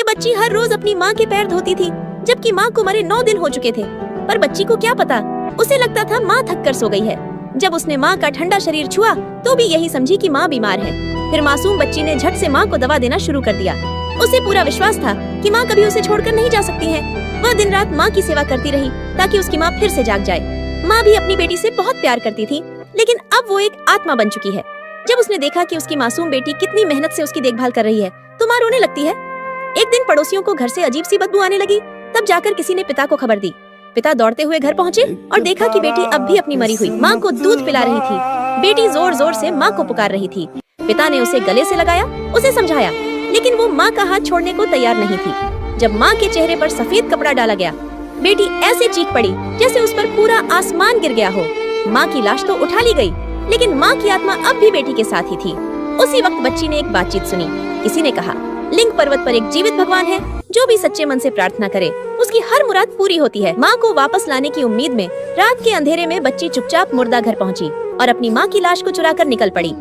ये बच्ची हर रोज अपनी माँ के पैर धोती थी, जबकि माँ को मरे 9 दिन हो चुके थे। पर बच्ची को क्या पता, उसे लगता था माँ थक कर सो गई है। जब उसने माँ का ठंडा शरीर छुआ तो भी यही समझी कि माँ बीमार है। फिर मासूम बच्ची ने झट से माँ को दवा देना शुरू कर दिया। उसे पूरा विश्वास था कि माँ कभी उसे छोड़कर नहीं जा सकती है। वह दिन रात माँ की सेवा करती रही ताकि उसकी माँ फिर से जाग जाए। माँ भी अपनी बेटी से बहुत प्यार करती थी, लेकिन अब वो एक आत्मा बन चुकी है। जब उसने देखा कि उसकी मासूम बेटी कितनी मेहनत से उसकी देखभाल कर रही है तो माँ रोने लगती है। एक दिन पड़ोसियों को घर से अजीब सी बदबू आने लगी। तब जाकर किसी ने पिता को खबर दी। पिता दौड़ते हुए घर पहुँचे और देखा कि बेटी अब भी अपनी मरी हुई माँ को दूध पिला रही थी। बेटी जोर जोर से माँ को पुकार रही थी। पिता ने उसे गले से लगाया, उसे समझाया, लेकिन वो माँ का हाथ छोड़ने को तैयार नहीं थी। जब माँ के चेहरे पर सफेद कपड़ा डाला गया, बेटी ऐसे चीख पड़ी जैसे उस पर पूरा आसमान गिर गया हो। माँ की लाश तो उठा ली गई, लेकिन माँ की आत्मा अब भी बेटी के साथ ही थी। उसी वक्त बच्ची ने एक बातचीत सुनी। किसी ने कहा, लिंग पर्वत पर एक जीवित भगवान है, जो भी सच्चे मन से प्रार्थना करे उसकी हर मुराद पूरी होती है। माँ को वापस लाने की उम्मीद में रात के अंधेरे में बच्ची चुपचाप मुर्दा घर पहुँची और अपनी माँ की लाश को चुराकर निकल पड़ी।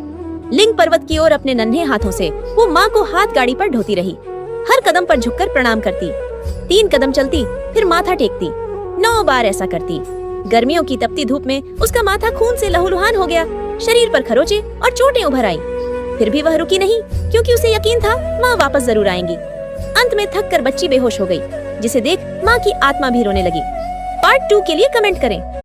लिंग पर्वत की ओर अपने नन्हे हाथों से वो माँ को हाथ गाड़ी पर ढोती रही। हर कदम पर झुककर प्रणाम करती। 3 कदम चलती, फिर माथा टेकती। 9 बार ऐसा करती। गर्मियों की तपती धूप में उसका माथा खून से लहूलुहान हो गया। शरीर पर खरोचे और चोटें उभर आईं। फिर भी वह रुकी नहीं, क्योंकि उसे यकीन था माँ वापस जरूर आएंगी। अंत में थक कर बच्ची बेहोश हो गई, जिसे देख माँ की आत्मा भी रोने लगी। पार्ट 2 के लिए कमेंट करें।